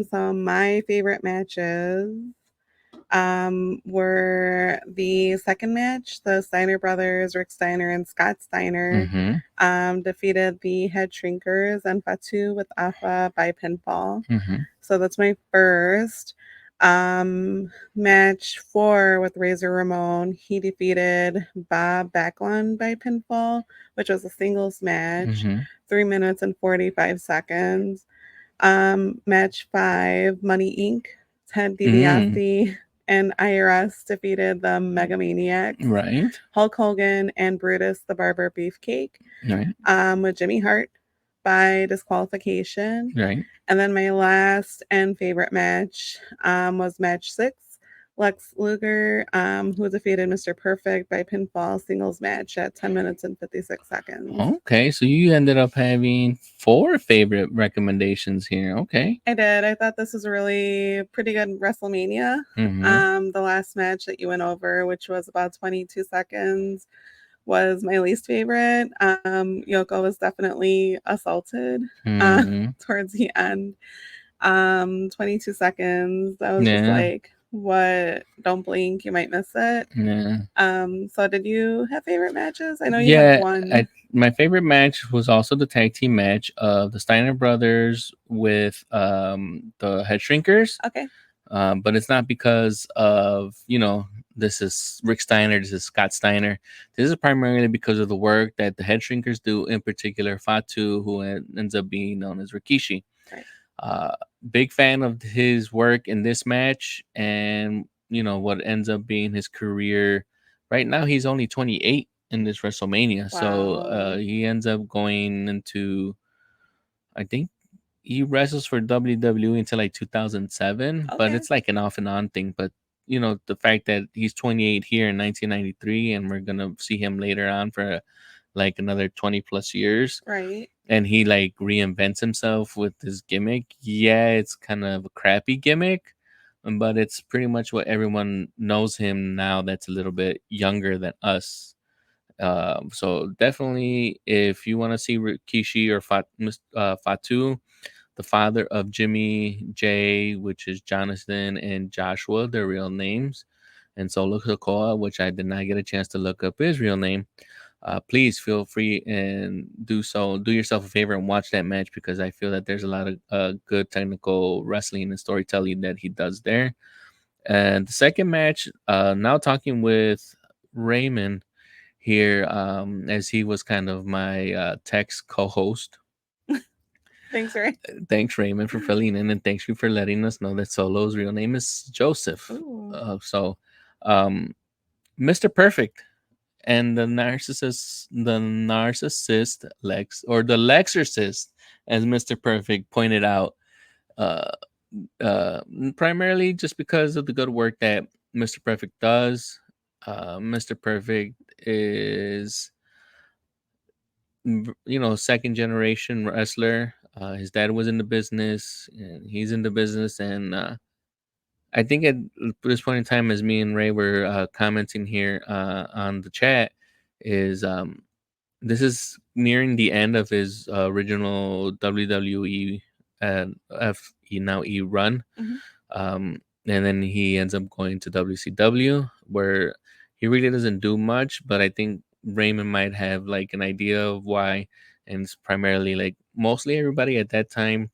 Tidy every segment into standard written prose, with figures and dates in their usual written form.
So my favorite matches were the second match. The Steiner brothers, Rick Steiner and Scott Steiner, defeated the Head Shrinkers and Fatu with Afa by pinfall. So that's my first. Match 4 with Razor Ramon, he defeated Bob Backlund by pinfall, which was a singles match, 3 minutes and 45 seconds. Match 5, Money Inc., Ted DiBiase and IRS defeated the Megamaniacs, Right. Hulk Hogan and Brutus the Barber Beefcake, Right. With Jimmy Hart by disqualification. Right. And then my last and favorite match was match 6, Lex Luger, who defeated Mr. Perfect by pinfall singles match at 10 minutes and 56 seconds. Okay, so you ended up having 4 favorite recommendations here. Okay. I did. I thought this was a really pretty good Wrestlemania. The last match that you went over, which was about 22 seconds, was my least favorite. Yoko was definitely assaulted towards the end. 22 seconds. I was just like, what? Don't blink, you might miss it. So did you have favorite matches? I know you had one. My favorite match was also the tag team match of the Steiner brothers with the Head Shrinkers. Okay. But it's not because of, this is Rick Steiner, this is Scott Steiner. This is primarily because of the work that the Head Shrinkers do, in particular Fatu, who ends up being known as Rikishi. Right. Big fan of his work in this match, and what ends up being his career. Right now, he's only 28 in this WrestleMania, so he ends up going into, I think, he wrestles for WWE until like 2007, but it's like an off and on thing. But the fact that he's 28 here in 1993, and we're gonna see him later on for like another 20 plus years, right? And he like reinvents himself with this gimmick. Yeah, it's kind of a crappy gimmick, but it's pretty much what everyone knows him now. That's a little bit younger than us. So definitely, if you want to see Rikishi or Fatu, the father of Jimmy J, which is Jonathan and Joshua, their real names, and Solo Sokoa, which I did not get a chance to look up his real name. Please feel free and do so. Do yourself a favor and watch that match, because I feel that there's a lot of good technical wrestling and storytelling that he does there. And the second match, now talking with Raymond here, as he was kind of my text co-host. Thanks, Ray. Thanks, Raymond, for filling in, and thanks you for letting us know that Solo's real name is Joseph. Mr. Perfect and the narcissist Lex, or the Lexorcist, as Mr. Perfect pointed out, primarily just because of the good work that Mr. Perfect does. Mr. Perfect is, second generation wrestler. His dad was in the business, and he's in the business, and I think at this point in time, as me and Ray were commenting here on the chat, is this is nearing the end of his original WWE and FE now E run. And then he ends up going to WCW, where he really doesn't do much, but I think Raymond might have like an idea of why. And it's primarily like mostly everybody at that time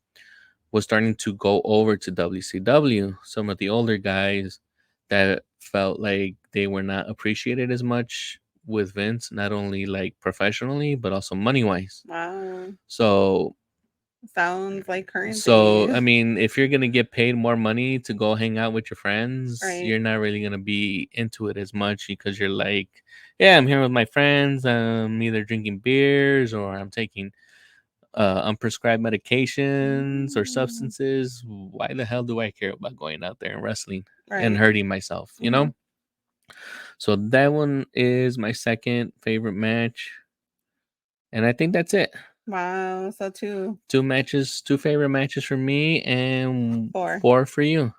was starting to go over to WCW. Some of the older guys that felt like they were not appreciated as much with Vince, not only like professionally, but also money wise. Wow. So sounds like currency. So I mean, if you're gonna get paid more money to go hang out with your friends, Right. you're not really gonna be into it as much, because you're like, yeah, I'm here with my friends. I'm either drinking beers or I'm taking unprescribed medications or substances. Why the hell do I care about going out there and wrestling and hurting myself? So that one is my second favorite match, and I think that's it. Wow. So two matches, 2 favorite matches for me, and 4 for you.